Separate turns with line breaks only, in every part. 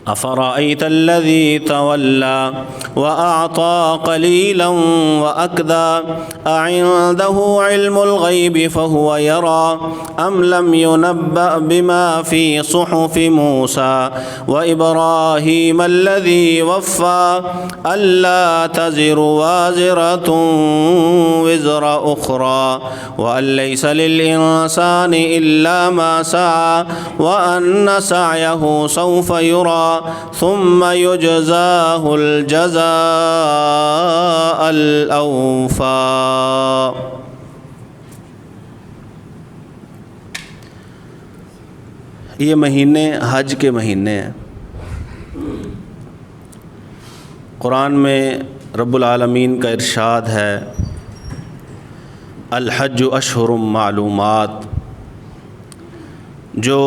أفرأيت الذي تولى وأعطى قليلا وأكدى أعنده علم الغيب فهو يرى أم لم ينبأ بما في صحف موسى وإبراهيم الذي وفى ألا تزر وازرة وزر أخرى وأن ليس للإنسان إلا ما سعى وأن سعيه سوف يرى ثم يجزاه الجزاء الأوفى۔ یہ مہینے حج کے مہینے ہیں۔ قرآن میں رب العالمین کا ارشاد ہے الحج اشہر معلومات، جو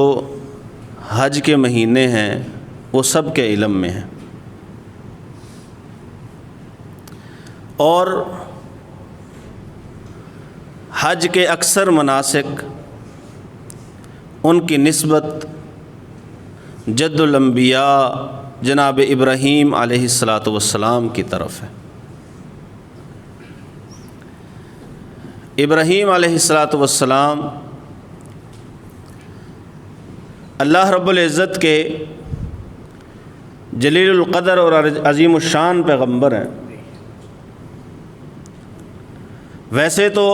حج کے مہینے ہیں وہ سب کے علم میں ہیں، اور حج کے اکثر مناسک ان کی نسبت جد الانبیاء جناب ابراہیم علیہ السلام کی طرف ہے۔ ابراہیم علیہ السلام اللہ رب العزت کے جلیل القدر اور عظیم الشان پیغمبر ہیں۔ ویسے تو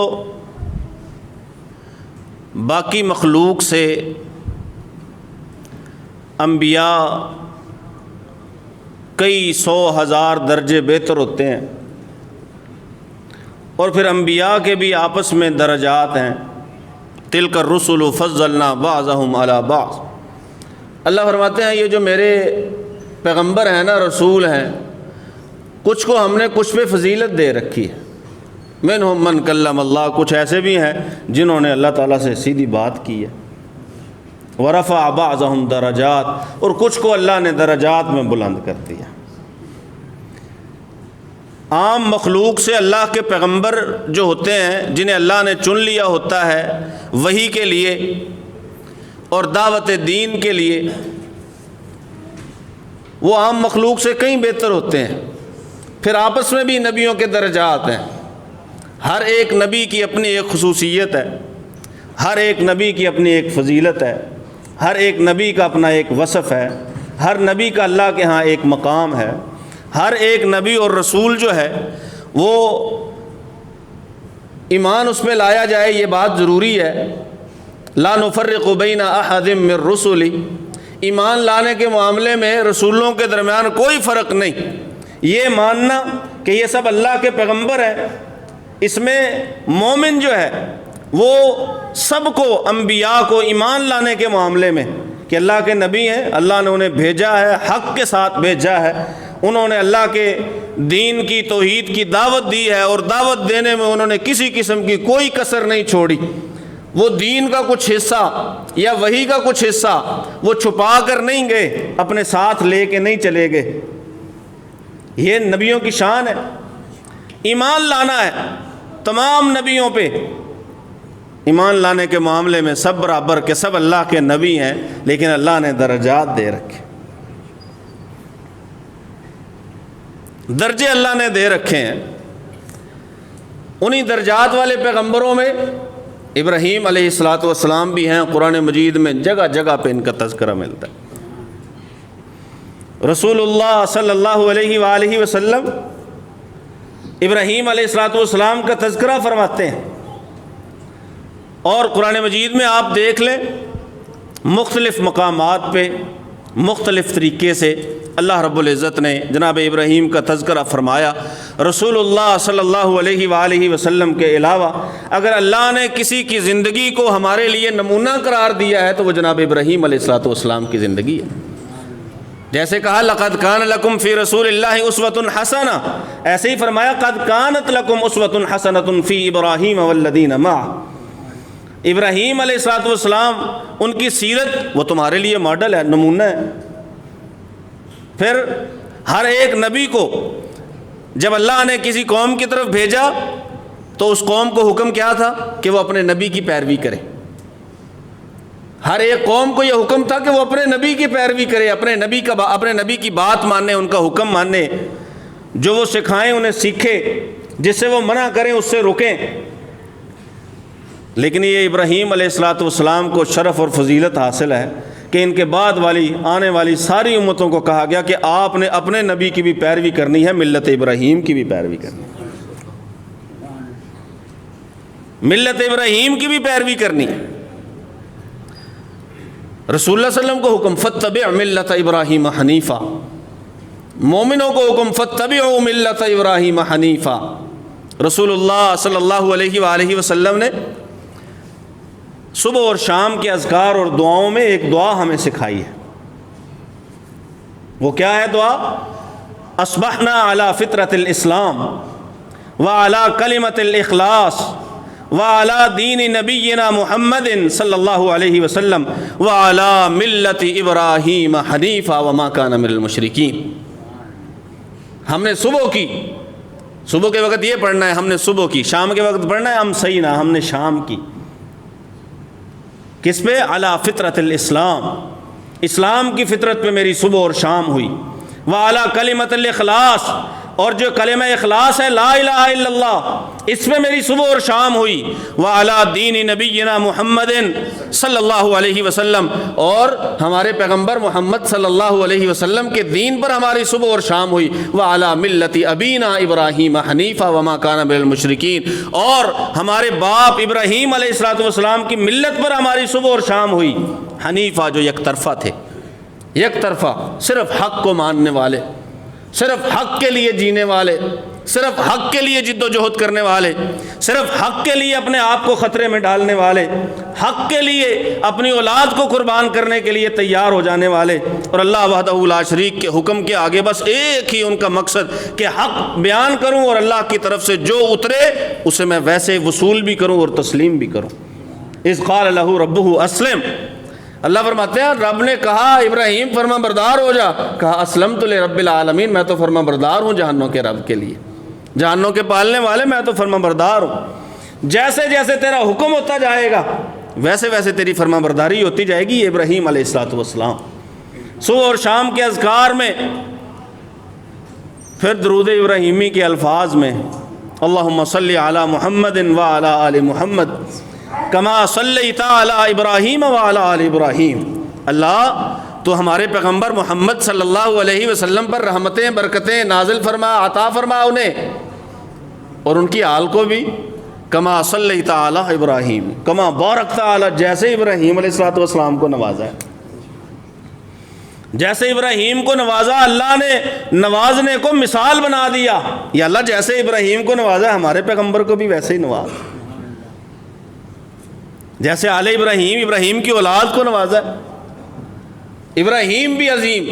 باقی مخلوق سے انبیاء کئی سو ہزار درجے بہتر ہوتے ہیں، اور پھر انبیاء کے بھی آپس میں درجات ہیں۔ تلک الرسل فضلنا بعضهم علی بعض، اللہ فرماتے ہیں یہ جو میرے پیغمبر ہیں نا، رسول ہیں، کچھ کو ہم نے کچھ پہ فضیلت دے رکھی ہے۔ منہم من کلم اللہ، کچھ ایسے بھی ہیں جنہوں نے اللہ تعالیٰ سے سیدھی بات کی ہے۔ ورفع بعضهم درجات، اور کچھ کو اللہ نے درجات میں بلند کر دیا۔ عام مخلوق سے اللہ کے پیغمبر جو ہوتے ہیں، جنہیں اللہ نے چن لیا ہوتا ہے وحی کے لیے اور دعوت دین کے لیے، وہ عام مخلوق سے کہیں بہتر ہوتے ہیں۔ پھر آپس میں بھی نبیوں کے درجات ہیں، ہر ایک نبی کی اپنی ایک خصوصیت ہے، ہر ایک نبی کی اپنی ایک فضیلت ہے، ہر ایک نبی کا اپنا ایک وصف ہے، ہر نبی کا اللہ کے ہاں ایک مقام ہے۔ ہر ایک نبی اور رسول جو ہے وہ ایمان اس میں لایا جائے، یہ بات ضروری ہے۔ لا نفرق بین احد من رسلی، ایمان لانے کے معاملے میں رسولوں کے درمیان کوئی فرق نہیں۔ یہ ماننا کہ یہ سب اللہ کے پیغمبر ہیں، اس میں مومن جو ہے وہ سب کو، انبیاء کو ایمان لانے کے معاملے میں کہ اللہ کے نبی ہیں، اللہ نے انہیں بھیجا ہے، حق کے ساتھ بھیجا ہے، انہوں نے اللہ کے دین کی، توحید کی دعوت دی ہے، اور دعوت دینے میں انہوں نے کسی قسم کی کوئی کسر نہیں چھوڑی۔ وہ دین کا کچھ حصہ یا وحی کا کچھ حصہ وہ چھپا کر نہیں گئے، اپنے ساتھ لے کے نہیں چلے گئے۔ یہ نبیوں کی شان ہے۔ ایمان لانا ہے تمام نبیوں پہ، ایمان لانے کے معاملے میں سب برابر کہ سب اللہ کے نبی ہیں، لیکن اللہ نے درجات دے رکھے، درجے اللہ نے دے رکھے ہیں۔ انہی درجات والے پیغمبروں میں ابراہیم علیہ السلام بھی ہیں۔ قرآن مجید میں جگہ جگہ پہ ان کا تذکرہ ملتا ہے۔ رسول اللہ صلی اللہ علیہ وآلہ وسلم ابراہیم علیہ السلام کا تذکرہ فرماتے ہیں، اور قرآن مجید میں آپ دیکھ لیں مختلف مقامات پہ مختلف طریقے سے اللہ رب العزت نے جناب ابراہیم کا تذکرہ فرمایا۔ رسول اللہ صلی اللہ علیہ وآلہ وسلم کے علاوہ اگر اللہ نے کسی کی زندگی کو ہمارے لیے نمونہ قرار دیا ہے تو وہ جناب ابراہیم علیہ السلام کی زندگی ہے۔ جیسے کہا لقد کان لکم فی رسول اللہ اسوۃ حسنہ، ایسے ہی فرمایا قد کانت لکم اسوۃ حسنۃ فی ابراہیم والذین معہ۔ ابراہیم علیہ السلام ان کی سیرت وہ تمہارے لیے ماڈل ہے، نمونہ ہے۔ پھر ہر ایک نبی کو جب اللہ نے کسی قوم کی طرف بھیجا تو اس قوم کو حکم کیا تھا کہ وہ اپنے نبی کی پیروی کرے۔ ہر ایک قوم کو یہ حکم تھا کہ وہ اپنے نبی کی پیروی کرے، اپنے نبی کی بات مانے، ان کا حکم مانے، جو وہ سکھائیں انہیں سیکھے، جس سے وہ منع کریں اس سے رکیں۔ لیکن یہ ابراہیم علیہ الصلوۃ والسلام کو شرف اور فضیلت حاصل ہے کہ ان کے بعد آنے والی ساری امتوں کو کہا گیا کہ آپ نے اپنے نبی کی بھی پیروی کرنی ہے، ملت ابراہیم کی بھی پیروی کرنی ہے، ملت ابراہیم کی بھی پیروی کرنی ہے۔ رسول اللہ صلی اللہ علیہ وسلم کو حکم فاتبع ملت ابراہیم حنیفا، مومنوں کو حکم فاتبعوا ملت ابراہیم حنیفا۔ رسول اللہ صلی اللہ علیہ وآلہ وسلم نے صبح اور شام کے اذکار اور دعاؤں میں ایک دعا ہمیں سکھائی ہے۔ وہ کیا ہے دعا؟ اصبحنا علی فطرۃ الاسلام وعلی کلمۃ الاخلاص وعلی دین نبینا محمد صلی اللہ علیہ وسلم وعلی ملت ابراہیم حنیفا وما کان من المشرکین۔ ہم نے صبح کے وقت یہ پڑھنا ہے، ہم نے صبح کی، شام کے وقت پڑھنا ہے ہم صحیح نہ، ہم نے شام کی۔ کس پہ؟ علی فطرۃ الاسلام، اسلام کی فطرت پہ میری صبح اور شام ہوئی۔ وعلی کلمۃ الاخلاص، اور جو کلمہ اخلاص ہے لا الہ الا اللہ، اس پہ میری صبح اور شام ہوئی۔ وعلی دین نبینا محمد صلی اللہ علیہ وسلم، اور ہمارے پیغمبر محمد صلی اللہ علیہ وسلم کے دین پر ہماری صبح اور شام ہوئی۔ وعلی ملت ابینا ابراہیم حنیفا وما کان من المشرکین، اور ہمارے باپ ابراہیم علیہ الصلوۃ والسلام کی ملت پر ہماری صبح اور شام ہوئی۔ حنیفہ جو یک طرفہ تھے، یک طرفہ، صرف حق کو ماننے والے، صرف حق کے لیے جینے والے، صرف حق کے لیے جد و جہد کرنے والے، صرف حق کے لیے اپنے آپ کو خطرے میں ڈالنے والے، حق کے لیے اپنی اولاد کو قربان کرنے کے لیے تیار ہو جانے والے، اور اللہ وحدہ لا شریک کے حکم کے آگے بس ایک ہی ان کا مقصد کہ حق بیان کروں اور اللہ کی طرف سے جو اترے اسے میں ویسے وصول بھی کروں اور تسلیم بھی کروں۔ اذ قال لہ ربہ اسلم، اللہ فرماتے ہیں رب نے کہا ابراہیم فرما بردار ہو جا، کہا اسلمت لرب العالمین، میں تو فرما بردار ہوں جہنوں کے رب کے لیے، جہنوں کے پالنے والے، میں تو فرما بردار ہوں۔ جیسے جیسے تیرا حکم ہوتا جائے گا ویسے ویسے تیری فرما برداری ہوتی جائے گی۔ یہ ابراہیم علیہ الصلوۃ والسلام صبح اور شام کے اذکار میں، پھر درود ابراہیمی کے الفاظ میں، اللہم صلی علی محمد وعلی آل محمد کما صلیت علی ابراہیم وعلی آل ابراہیم۔ اللہ تو ہمارے پیغمبر محمد صلی اللہ علیہ وسلم پر رحمتیں برکتیں نازل فرما، عطا فرما انہیں اور ان کی آل کو بھی، کما صلیت علی ابراہیم کما بارکت علی، جیسے ابراہیم علیہ الصلوۃ والسلام کو نوازا ہے، جیسے ابراہیم کو نوازا اللہ نے نوازنے کو مثال بنا دیا، یا اللہ جیسے ابراہیم کو نوازا ہمارے پیغمبر کو بھی ویسے ہی نواز، جیسے آل ابراہیم، ابراہیم کی اولاد کو نوازا، ابراہیم بھی عظیم،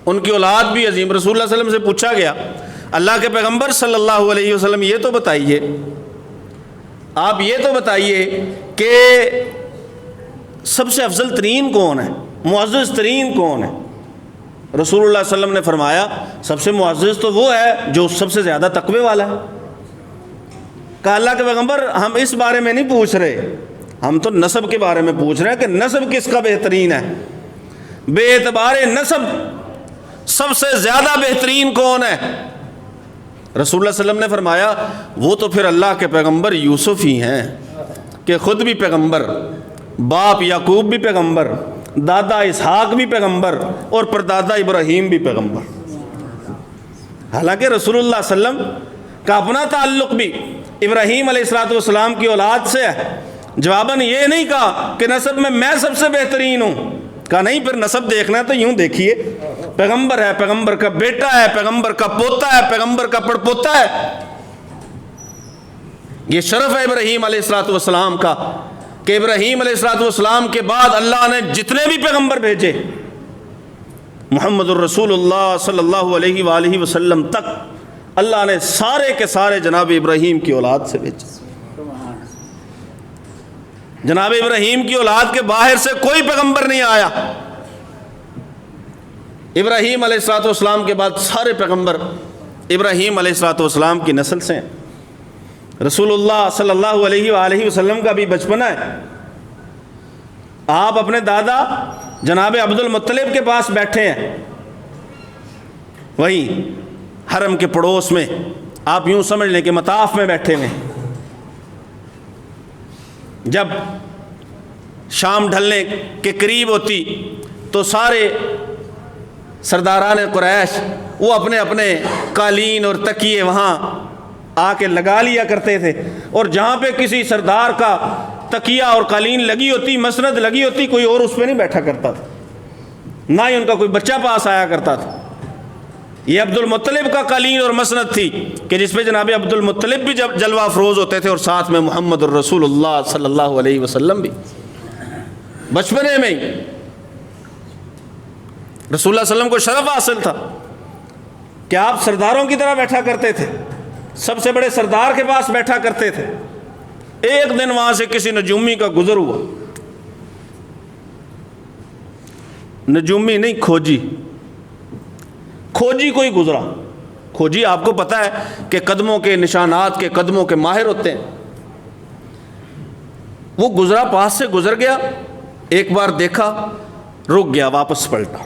ان کی اولاد بھی عظیم۔ رسول اللہ صلی اللہ علیہ وسلم سے پوچھا گیا اللہ کے پیغمبر صلی اللہ علیہ وسلم یہ تو بتائیے، آپ یہ تو بتائیے کہ سب سے افضل ترین کون ہے، معزز ترین کون ہے؟ رسول اللہ صلی اللہ علیہ وسلم نے فرمایا سب سے معزز تو وہ ہے جو سب سے زیادہ تقوی والا ہے۔ کہا اللہ کے پیغمبر ہم اس بارے میں نہیں پوچھ رہے، ہم تو نسب کے بارے میں پوچھ رہے ہیں کہ نسب کس کا بہترین ہے، بے اعتبار نسب سب سے زیادہ بہترین کون ہے؟ رسول اللہ صلی اللہ علیہ وسلم نے فرمایا وہ تو پھر اللہ کے پیغمبر یوسف ہی ہیں کہ خود بھی پیغمبر، باپ یعقوب بھی پیغمبر، دادا اسحاق بھی پیغمبر اور پردادا ابراہیم بھی پیغمبر۔ حالانکہ رسول اللہ صلی اللہ علیہ وسلم کا اپنا تعلق بھی ابراہیم علیہ الصلوۃ والسلام کی اولاد سے ہے، جواباً یہ نہیں کہا کہ نسب میں سب سے بہترین ہوں، کہا نہیں پھر نسب دیکھنا ہے تو یوں دیکھیے، پیغمبر ہے، پیغمبر کا بیٹا ہے، پیغمبر کا پوتا ہے، پیغمبر کا پڑپوتا ہے۔ یہ شرف ہے ابراہیم علیہ الصلوۃ والسلام کا کہ ابراہیم علیہ الصلوۃ والسلام کے بعد اللہ نے جتنے بھی پیغمبر بھیجے محمد الرسول اللہ صلی اللہ علیہ وآلہ وسلم تک اللہ نے سارے کے سارے جناب ابراہیم کی اولاد سے بھیجے۔ جناب ابراہیم کی اولاد کے باہر سے کوئی پیغمبر نہیں آیا۔ ابراہیم علیہ الصلوۃ والسلام کے بعد سارے پیغمبر ابراہیم علیہ الصلوۃ والسلام کی نسل سے ہیں۔ رسول اللہ صلی اللہ علیہ وآلہ وسلم کا بھی بچپنا ہے، آپ اپنے دادا جناب عبد المطلب کے پاس بیٹھے ہیں، وہیں حرم کے پڑوس میں، آپ یوں سمجھ لیں کہ مطاف میں بیٹھے ہوئے۔ جب شام ڈھلنے کے قریب ہوتی تو سارے سرداران قریش وہ اپنے اپنے قالین اور تکیے وہاں آ کے لگا لیا کرتے تھے، اور جہاں پہ کسی سردار کا تکیہ اور قالین لگی ہوتی، مسند لگی ہوتی، کوئی اور اس پہ نہیں بیٹھا کرتا تھا، نہ ہی ان کا کوئی بچہ پاس آیا کرتا تھا۔ یہ عبد المطلب کا قالین اور مسند تھی کہ جس پہ جناب عبد المطلب بھی جب جلوہ افروز ہوتے تھے، اور ساتھ میں محمد الرسول اللہ صلی اللہ علیہ وسلم بھی۔ بچپنے میں ہی رسول اللہ صلی اللہ علیہ وسلم کو شرف حاصل تھا کہ آپ سرداروں کی طرح بیٹھا کرتے تھے، سب سے بڑے سردار کے پاس بیٹھا کرتے تھے۔ ایک دن وہاں سے کسی نجومی کا گزر ہوا، نجومی نہیں، کھوجی کوئی گزرا۔ کھوجی آپ کو پتہ ہے کہ قدموں کے نشانات کے، قدموں کے ماہر ہوتے ہیں۔ وہ گزرا، پاس سے گزر گیا، ایک بار دیکھا، رک گیا، واپس پلٹا،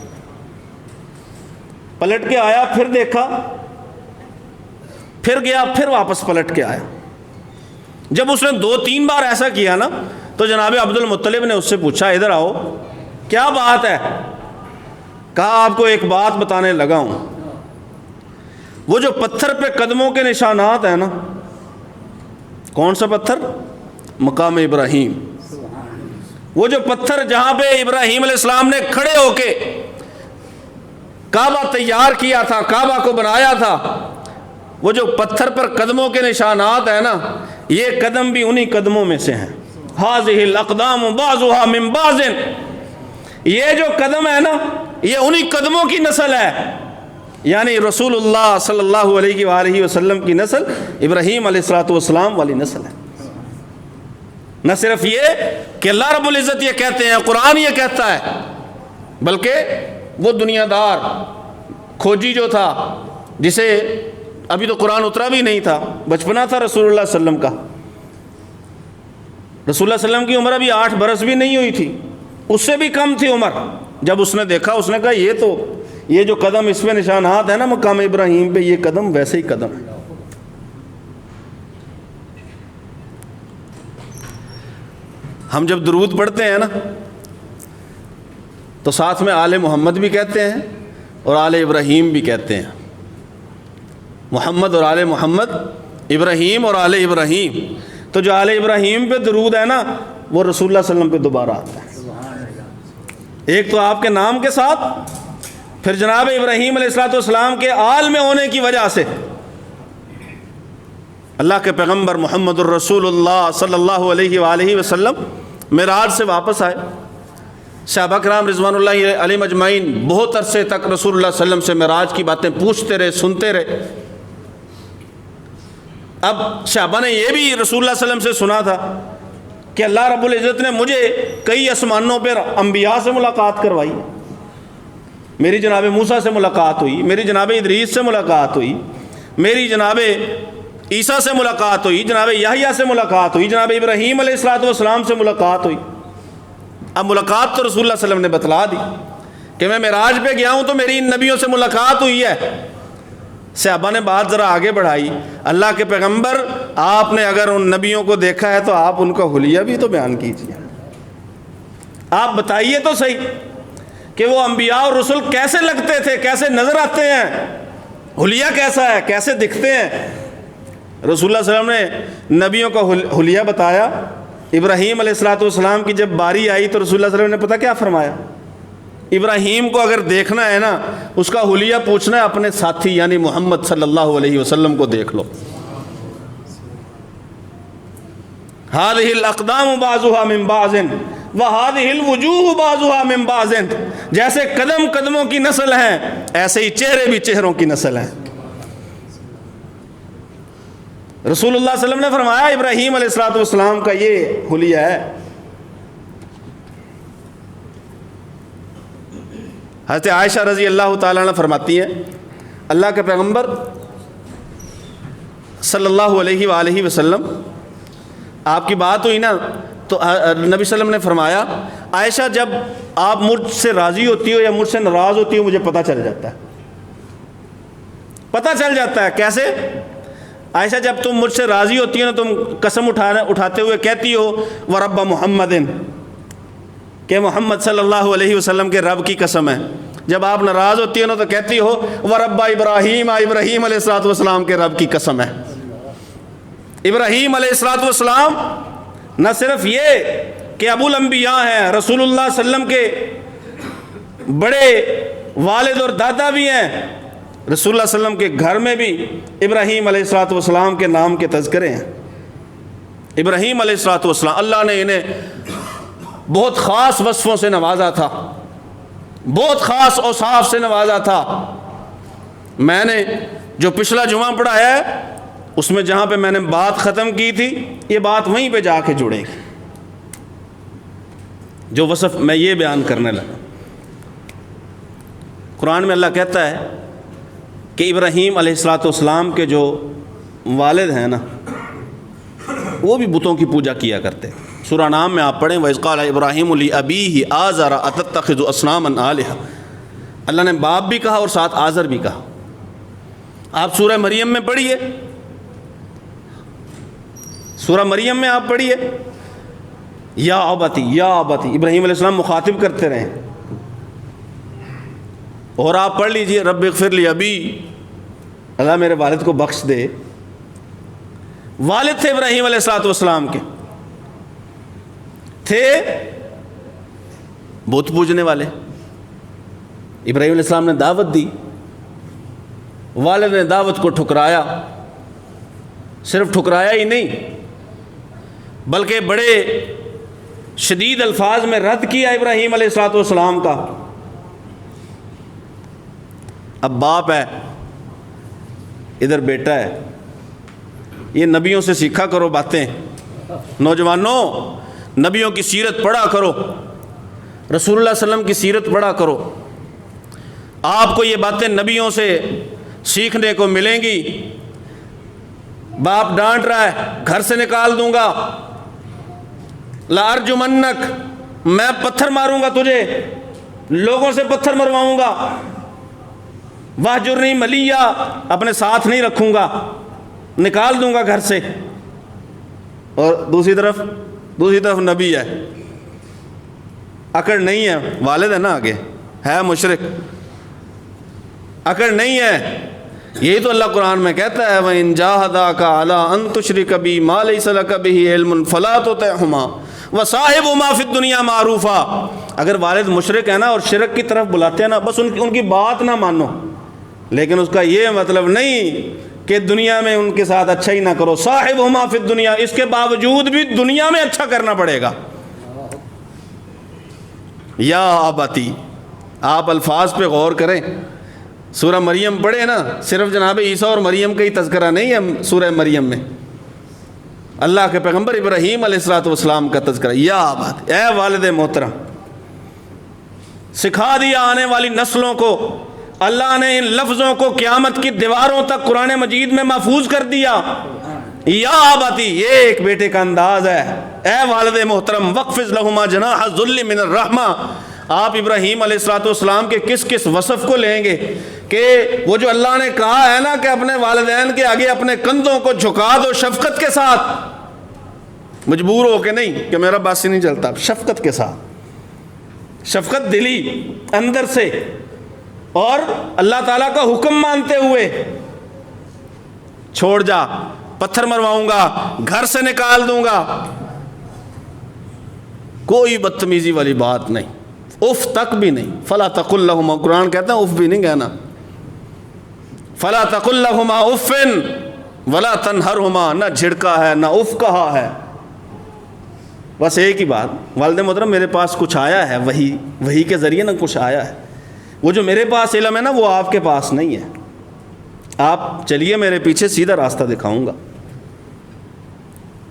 پلٹ کے آیا، پھر دیکھا، پھر گیا، پھر واپس پلٹ کے آیا۔ جب اس نے 2-3 بار ایسا کیا نا، تو جناب عبد المطلب نے اس سے پوچھا، ادھر آؤ، کیا بات ہے؟ کہا آپ کو ایک بات بتانے لگا ہوں، وہ جو پتھر پہ قدموں کے نشانات ہیں نا، کون سا پتھر؟ مقام ابراہیم۔ وہ جو پتھر جہاں پہ ابراہیم علیہ السلام نے کھڑے ہو کے کعبہ تیار کیا تھا، کعبہ کو بنایا تھا، وہ جو پتھر پر قدموں کے نشانات ہیں نا، یہ قدم بھی انہی قدموں میں سے ہیں۔ هذه الاقدام بعضها من بعض، یہ جو قدم ہے نا، یہ انہی قدموں کی نسل ہے، یعنی رسول اللہ صلی اللہ علیہ وآلہ وسلم کی نسل ابراہیم علیہ السلام والی نسل ہے۔ نہ صرف یہ کہ اللہ رب العزت یہ کہتے ہیں، قرآن یہ کہتا ہے، بلکہ وہ دنیا دار کھوجی جو تھا، جسے ابھی تو قرآن اترا بھی نہیں تھا، بچپنا تھا رسول اللہ صلی اللہ علیہ وسلم کا، رسول اللہ صلی اللہ علیہ وسلم کی عمر ابھی 8 برس بھی نہیں ہوئی تھی، اس سے بھی کم تھی عمر۔ جب اس نے دیکھا، اس نے کہا یہ جو قدم اس پہ نشانات ہیں نا مقام ابراہیم پہ، یہ قدم ویسے ہی قدم ہے۔ ہم جب درود پڑھتے ہیں نا تو ساتھ میں آل محمد بھی کہتے ہیں اور آل ابراہیم بھی کہتے ہیں، محمد اور آل محمد، ابراہیم اور آل ابراہیم۔ تو جو آل ابراہیم پہ درود ہے نا، وہ رسول اللہ صلی اللہ علیہ وسلم پہ دوبارہ آتا ہے، ایک تو آپ کے نام کے ساتھ، پھر جناب ابراہیم علیہ السلام کے آل میں ہونے کی وجہ سے اللہ کے پیغمبر محمد الرسول اللہ صلی اللہ علیہ وآلہ وسلم معراج سے واپس آئے۔ صحابہ کرام رضوان اللہ علیہم اجمعین بہت عرصے تک رسول اللہ صلی اللہ علیہ وسلم سے معراج کی باتیں پوچھتے رہے، سنتے رہے۔ اب صحابہ نے یہ بھی رسول اللہ صلی اللہ علیہ وسلم سے سنا تھا کہ اللہ رب العزت نے مجھے کئی آسمانوں پر انبیاء سے ملاقات کروائی، میری جناب موسیٰ سے ملاقات ہوئی، میری جناب ادریس سے ملاقات ہوئی، میری جناب عیسیٰ سے ملاقات ہوئی، جناب یحییٰ سے ملاقات ہوئی، جناب ابراہیم علیہ السلام سے ملاقات ہوئی۔ اب ملاقات تو رسول اللہ صلی اللہ علیہ وسلم نے بتلا دی کہ میں معراج پہ گیا ہوں تو میری ان نبیوں سے ملاقات ہوئی ہے۔ صحابہ نے بات ذرا آگے بڑھائی، اللہ کے پیغمبر آپ نے اگر ان نبیوں کو دیکھا ہے تو آپ ان کا حلیہ بھی تو بیان کیجیے، آپ بتائیے تو صحیح کہ وہ انبیاء اور رسول کیسے لگتے تھے، کیسے نظر آتے ہیں، حلیہ کیسا ہے، کیسے دکھتے ہیں۔ رسول اللہ صلی اللہ علیہ وسلم نے نبیوں کا حلیہ بتایا۔ ابراہیم علیہ السلام کی جب باری آئی تو رسول اللہ صلی اللہ علیہ وسلم نے پتہ کیا فرمایا؟ ابراہیم کو اگر دیکھنا ہے نا، اس کا حلیہ پوچھنا ہے اپنے ساتھی یعنی محمد صلی اللہ علیہ وسلم کو دیکھ لو۔ هذه الاقدام بعضها من بعض وهذه الوجوه بعضها من بعض، جیسے قدم قدموں کی نسل ہیں، ایسے ہی چہرے بھی چہروں کی نسل ہیں۔ رسول اللہ صلی اللہ علیہ وسلم نے فرمایا ابراہیم علیہ السلام کا یہ حلیہ ہے۔ حضرت عائشہ رضی اللہ تعالیٰ عنہ فرماتی ہیں، اللہ کے پیغمبر صلی اللہ علیہ وآلہ وسلم، آپ کی بات ہوئی نا تو نبی صلی اللہ علیہ وسلم نے فرمایا عائشہ جب آپ مجھ سے راضی ہوتی ہو یا مجھ سے ناراض ہوتی ہو مجھے پتہ چل جاتا ہے، پتہ چل جاتا ہے۔ کیسے؟ عائشہ جب تم مجھ سے راضی ہوتی ہو نا، تم قسم اٹھاتے ہوئے کہتی ہو ورب محمد، کہ محمد صلی اللہ علیہ وسلم کے رب کی قسم ہے۔ جب آپ ناراض ہوتی ہو نا تو کہتی ہو ورب ابراہیم، ابراہیم علیہ الصلوۃ والسلام کے رب کی قسم ہے۔ ابراہیم علیہ الصلوۃ والسلام نہ صرف یہ کہ ابو الانبیاء ہیں، رسول اللہ صلی اللہ علیہ وسلم کے بڑے والد اور دادا بھی ہیں، رسول اللہ صلی اللہ علیہ وسلم کے گھر میں بھی ابراہیم علیہ الصلوۃ والسلام کے نام کے تذکرے ہیں۔ ابراہیم علیہ الصلوۃ والسلام اللہ نے انہیں بہت خاص وصفوں سے نوازا تھا، بہت خاص اوصاف سے نوازا تھا۔ میں نے جو پچھلا جمعہ پڑھایا ہے اس میں جہاں پہ میں نے بات ختم کی تھی، یہ بات وہیں پہ جا کے جڑے گی۔ جو وصف میں یہ بیان کرنے لگا، قرآن میں اللہ کہتا ہے کہ ابراہیم علیہ الصلوۃ والسلام کے جو والد ہیں نا، وہ بھی بتوں کی پوجا کیا کرتے۔ سورہ نام میں آپ پڑھیں وَإِذْ قَالَ إِبْرَاهِيمُ لِأَبِيهِ آزَرَ أَتَتَّخِذُ أَصْنَامًا آلِهَةً، اللہ نے باپ بھی کہا اور ساتھ آزر بھی کہا۔ آپ سورہ مریم میں پڑھیے، سورہ مریم میں آپ پڑھیے یا ابتی یا ابتی، ابراہیم علیہ السلام مخاطب کرتے رہے۔ اور آپ پڑھ لیجئے رب اغفر لی ابی، اللہ میرے والد کو بخش دے۔ والد تھے ابراہیم علیہ الصلوۃ والسلام کے، تھے بت پوجنے والے۔ ابراہیم علیہ السلام نے دعوت دی، والد نے دعوت کو ٹھکرایا، صرف ٹھکرایا ہی نہیں بلکہ بڑے شدید الفاظ میں رد کیا ابراہیم علیہ الصلوۃ والسلام کا۔ اب باپ ہے، ادھر بیٹا ہے، یہ نبیوں سے سیکھا کرو باتیں، نوجوانوں نبیوں کی سیرت پڑھا کرو، رسول اللہ صلی اللہ علیہ وسلم کی سیرت پڑھا کرو، آپ کو یہ باتیں نبیوں سے سیکھنے کو ملیں گی۔ باپ ڈانٹ رہا ہے گھر سے نکال دوں گا، لَأَرْجُمَنَّكَ، میں پتھر ماروں گا تجھے، لوگوں سے پتھر مرواؤں گا، وَاهْجُرْنِي مَلِيًّا، اپنے ساتھ نہیں رکھوں گا، نکال دوں گا گھر سے۔ اور دوسری طرف نبی ہے، اکڑ نہیں ہے، والد ہے نا آگے، ہے مشرک، اکڑ نہیں ہے۔ یہی تو اللہ قرآن میں کہتا ہے وَإِن جَاهَدَاكَ عَلَىٰ أَن تُشْرِكَ بِي مَا لَيْسَ لَكَ بِهِ عِلْمٌ فَلَا تُطِعْهُمَا وَصَاحِبْهُمَا فِي الدُّنْيَا مَعْرُوفًا۔ اگر والد مشرک ہے نا اور شرک کی طرف بلاتے ہیں نا، بس ان کی بات نہ مانو، لیکن اس کا یہ مطلب نہیں کہ دنیا میں ان کے ساتھ اچھا ہی نہ کرو۔ صاحبہما فی الدنیا، اس کے باوجود بھی دنیا میں اچھا کرنا پڑے گا۔ یا ابتی، آپ الفاظ پہ غور کریں، سورہ مریم پڑھے نا، صرف جناب عیسیٰ اور مریم کا ہی تذکرہ نہیں ہے سورہ مریم میں، اللہ کے پیغمبر ابراہیم علیہ الصلوۃ والسلام کا تذکرہ۔ یا ابتی، اے والد محترم، سکھا دیا آنے والی نسلوں کو، اللہ نے ان لفظوں کو قیامت کی دیواروں تک قرآن مجید میں محفوظ کر دیا۔ یا ابتی، یہ ایک بیٹے کا انداز ہے۔ اے والد محترم، وَاخْفِضْ لَهُمَا جَنَاحَ الذُّلِّ مِنَ الرَّحْمَةِ، آپ ابراہیم علیہ الصلوۃ والسلام کے کس کس وصف کو لیں گے کہ وہ جو اللہ نے کہا ہے نا کہ اپنے والدین کے آگے اپنے کندھوں کو جھکا دو شفقت کے ساتھ، مجبور ہو کے نہیں کہ میرا باسی نہیں چلتا، شفقت کے ساتھ، شفقت دلی اندر سے، اور اللہ تعالیٰ کا حکم مانتے ہوئے، چھوڑ جا، پتھر مرواؤں گا، گھر سے نکال دوں گا، کوئی بدتمیزی والی بات نہیں، اف تک بھی نہیں۔ فلا تقل لہما، قرآن کہتا ہے اف بھی نہیں کہنا، فلا تقل لہما اف ولا تنہرہما، نہ جھڑکا ہے نہ اف کہا ہے، بس ایک ہی بات، والد محترم میرے پاس کچھ آیا ہے، وہی کے ذریعے نہ کچھ آیا ہے، وہ جو میرے پاس علم ہے نا وہ آپ کے پاس نہیں ہے، آپ چلیے میرے پیچھے، سیدھا راستہ دکھاؤں گا۔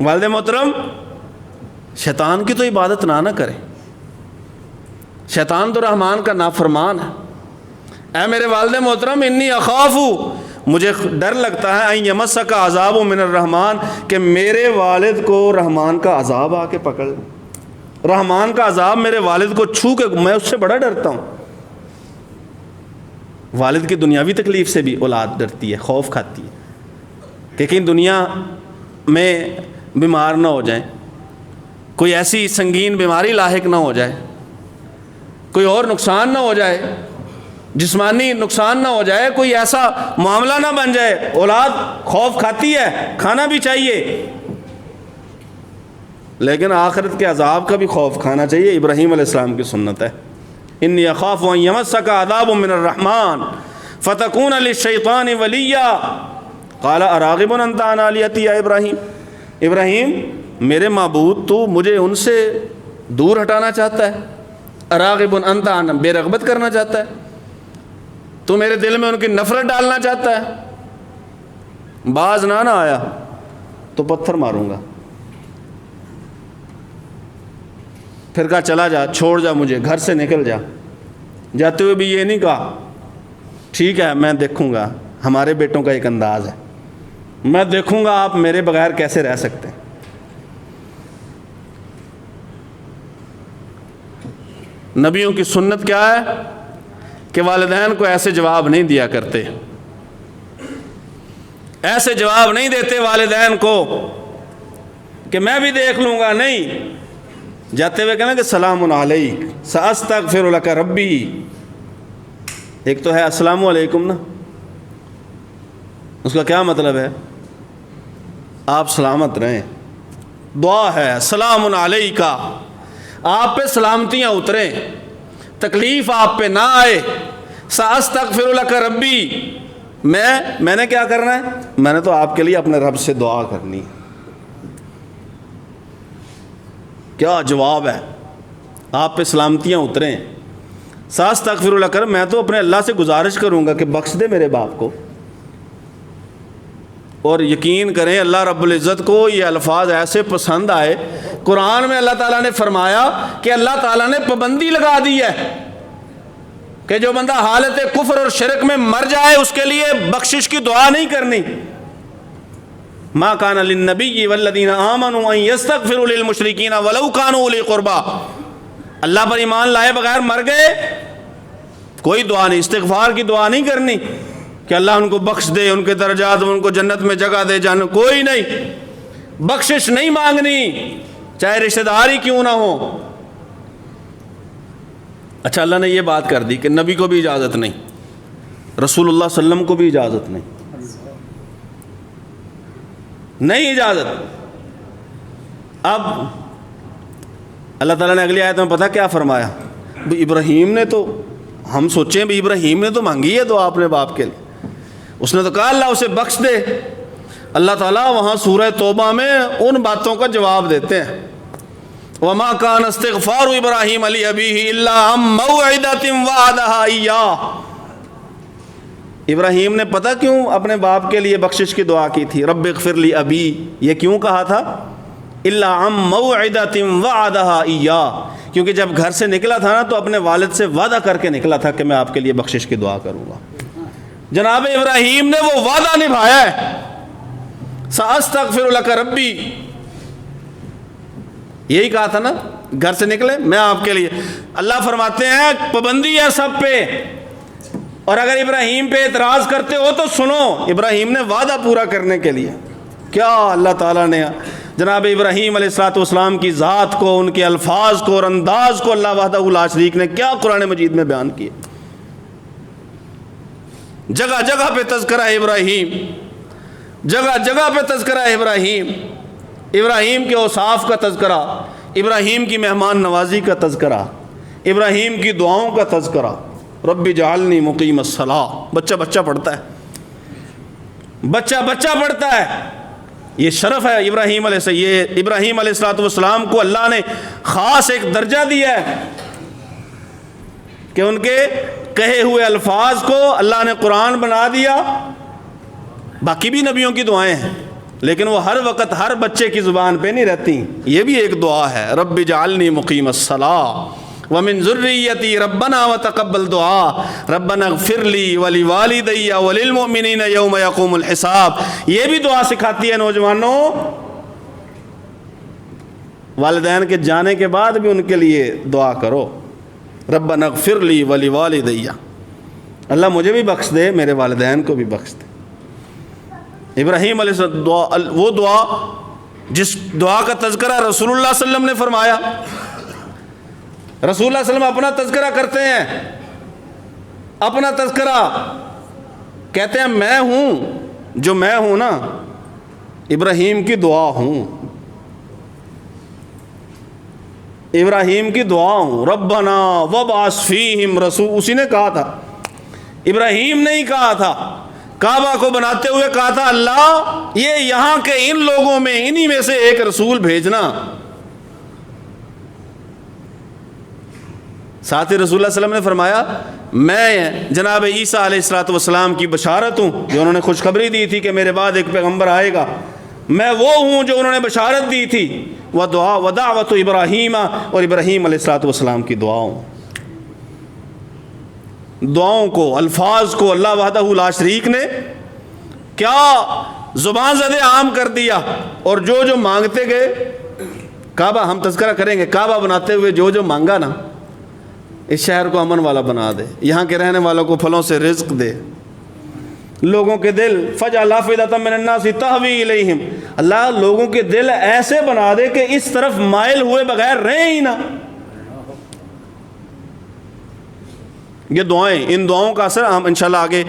والد محترم شیطان کی تو عبادت نہ کرے، شیطان تو رحمان کا نافرمان ہے۔ اے میرے والد محترم، انی اخاف، مجھے ڈر لگتا ہے ان یمسک عذاب من الرحمن، کہ میرے والد کو رحمان کا عذاب آ کے پکڑ لے۔ رحمان کا عذاب میرے والد کو چھو کے میں اس سے بڑا ڈرتا ہوں۔ والد کی دنیاوی تکلیف سے بھی اولاد ڈرتی ہے، خوف کھاتی ہے کہ کہیں دنیا میں بیمار نہ ہو جائیں، کوئی ایسی سنگین بیماری لاحق نہ ہو جائے، کوئی اور نقصان نہ ہو جائے، جسمانی نقصان نہ ہو جائے، کوئی ایسا معاملہ نہ بن جائے۔ اولاد خوف کھاتی ہے، کھانا بھی چاہیے، لیکن آخرت کے عذاب کا بھی خوف کھانا چاہیے۔ ابراہیم علیہ السلام کی سنت ہے، انی اخاف ان یمسک عذاب من الرحمن فتکون للشیطان ولیا قال اراغب انت عن آلیتی یا ابراہیم، ابراہیم میرے معبود تو مجھے ان سے دور ہٹانا چاہتا ہے، اراغب انت عن، بے رغبت کرنا چاہتا ہے، تو میرے دل میں ان کی نفرت ڈالنا چاہتا ہے، باز نہ آیا تو پتھر ماروں گا۔ پھر کہا چلا جا، چھوڑ جا مجھے، گھر سے نکل جا۔ جاتے ہوئے بھی یہ نہیں کہا ٹھیک ہے میں دیکھوں گا، ہمارے بیٹوں کا ایک انداز ہے، میں دیکھوں گا آپ میرے بغیر کیسے رہ سکتے ہیں۔ نبیوں کی سنت کیا ہے کہ والدین کو ایسے جواب نہیں دیا کرتے، ایسے جواب نہیں دیتے والدین کو کہ میں بھی دیکھ لوں گا، نہیں، جاتے ہوئے کہنا کہ سلام علیک ساستغفر لک ربی۔ ایک تو ہے السلام علیکم نا، اس کا کیا مطلب ہے؟ آپ سلامت رہیں، دعا ہے سلام علیکہ، آپ پہ سلامتیاں اتریں، تکلیف آپ پہ نہ آئے۔ ساستغفر لک ربی، میں نے کیا کرنا ہے؟ میں نے تو آپ کے لیے اپنے رب سے دعا کرنی ہے۔ کیا جواب ہے؟ آپ پہ سلامتیاں اتریں، ساستغفر لک، میں تو اپنے اللہ سے گزارش کروں گا کہ بخش دے میرے باپ کو۔ اور یقین کریں اللہ رب العزت کو یہ الفاظ ایسے پسند آئے، قرآن میں اللہ تعالیٰ نے فرمایا کہ اللہ تعالیٰ نے پابندی لگا دی ہے کہ جو بندہ حالت کفر اور شرک میں مر جائے اس کے لیے بخشش کی دعا نہیں کرنی۔ ما کان للنبی والذین آمنوا ان یستغفروا للمشرکین ولو کانوا اولی قربا، اللہ پر ایمان لائے بغیر مر گئے کوئی دعا نہیں، استغفار کی دعا نہیں کرنی کہ اللہ ان کو بخش دے، ان کے درجات ان کو جنت میں جگہ دے، کوئی نہیں، بخشش نہیں مانگنی چاہے رشتہ داری کیوں نہ ہو۔ اچھا اللہ نے یہ بات کر دی کہ نبی کو بھی اجازت نہیں، رسول اللہ صلی اللہ علیہ وسلم کو بھی اجازت نہیں اجازت۔ اب اللہ تعالیٰ نے اگلی آیت میں پتہ کیا فرمایا؟ ابراہیم نے تو، ہم سوچیں بھی ابراہیم نے تو مانگی ہے دعا اپنے باپ کے لیے، اس نے تو کہا اللہ اسے بخش دے۔ اللہ تعالیٰ وہاں سورہ توبہ میں ان باتوں کا جواب دیتے ہیں، وَمَا كَانَ اسْتِغْفَارُ إِبْرَاهِيمَ لِأَبِيهِ إِلَّا عَن مَّوْعِدَةٍ وَعَدَهَا إِيَّاهُ۔ ابراہیم نے پتہ کیوں اپنے باپ کے لیے بخشش کی دعا کی تھی؟ رب اغفر لی ابی، یہ کیوں کہا تھا؟ الا عن موعدۃ وعدها ایاہ، کیونکہ جب گھر سے نکلا تھا نا تو اپنے والد سے وعدہ کر کے نکلا تھا کہ میں آپ کے لیے بخشش کی دعا کروں گا۔ جناب ابراہیم نے وہ وعدہ نبھایا ہے، ساستغفر لک ربی، یہی کہا تھا نا، گھر سے نکلے میں آپ کے لیے۔ اللہ فرماتے ہیں پابندی ہے سب پہ، اور اگر ابراہیم پہ اعتراض کرتے ہو تو سنو، ابراہیم نے وعدہ پورا کرنے کے لیے کیا اللہ تعالیٰ نے جناب ابراہیم علیہ السلام کی ذات کو، ان کے الفاظ کو اور انداز کو اللہ وحدہ لا شریک نے کیا قرآن مجید میں بیان کیا۔ جگہ جگہ پہ تذکرہ ابراہیم، جگہ جگہ پہ تذکرہ ابراہیم، ابراہیم کے اوصاف کا تذکرہ، ابراہیم کی مہمان نوازی کا تذکرہ، ابراہیم کی دعاؤں کا تذکرہ۔ رب اجعلنی مقیم الصلاۃ، بچہ بچہ پڑھتا ہے، بچہ بچہ پڑھتا ہے۔ یہ شرف ہے ابراہیم علیہ السلام، یہ ابراہیم علیہ السلام کو اللہ نے خاص ایک درجہ دیا ہے کہ ان کے کہے ہوئے الفاظ کو اللہ نے قرآن بنا دیا۔ باقی بھی نبیوں کی دعائیں ہیں لیکن وہ ہر وقت ہر بچے کی زبان پہ نہیں رہتی، یہ بھی ایک دعا ہے، رب اجعلنی مقیم الصلاۃ ومن ذریتی ربنا وتقبل دعا ربنا اغفر لی ولوالدی وللمؤمنین یوم یقوم الحساب۔ یہ بھی دعا سکھاتی ہے نوجوانوں، والدین کے جانے کے بعد بھی ان کے لیے دعا کرو، ربنا اغفر لی ولوالدی، اللہ مجھے بھی بخش دے، میرے والدین کو بھی بخش دے۔ ابراہیم علیہ السلام دعا، وہ دعا جس دعا کا تذکرہ رسول اللہ صلی اللہ علیہ وسلم نے فرمایا۔ رسول اللہ صلی اللہ علیہ وسلم اپنا تذکرہ کرتے ہیں، اپنا تذکرہ کہتے ہیں میں ہوں جو میں ہوں نا، ابراہیم کی دعا ہوں، ابراہیم کی دعا ہوں، ربنا وابعث فیہم رسول، اسی نے کہا تھا، ابراہیم نے ہی کہا تھا، کعبہ کو بناتے ہوئے کہا تھا اللہ یہ یہاں کے ان لوگوں میں انہی میں سے ایک رسول بھیجنا۔ ساتھ ہی رسول اللہ صلی اللہ علیہ وسلم نے فرمایا میں جناب عیسیٰ علیہ السلام کی بشارت ہوں جو انہوں نے خوشخبری دی تھی کہ میرے بعد ایک پیغمبر آئے گا، میں وہ ہوں جو انہوں نے بشارت دی تھی، ودعا ودعوت ابراہیم، اور ابراہیم علیہ السلام کی دعاؤں، دعاؤں کو، الفاظ کو اللہ وحدہ لا شریک نے کیا زبان زدے عام کر دیا، اور جو جو مانگتے گئے، کعبہ ہم تذکرہ کریں گے، کعبہ بناتے ہوئے جو جو مانگا نا، اس شہر کو امن والا بنا دے، یہاں کے رہنے والوں کو پھلوں سے رزق دے، لوگوں کے دل فجعل افئدۃ من الناس تہوی الیہم، اللہ لوگوں کے دل ایسے بنا دے کہ اس طرف مائل ہوئے بغیر رہیں ہی نہ۔ یہ دعائیں، ان دعاؤں کا اثر ہم انشاءاللہ آگے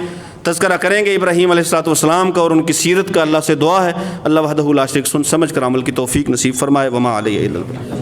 تذکرہ کریں گے ابراہیم علیہ السلام کا اور ان کی سیرت کا۔ اللہ سے دعا ہے اللہ وحدہ لا شریک سن سمجھ کر عمل کی توفیق نصیب فرمائے۔ وما علیہ الا البلاغ۔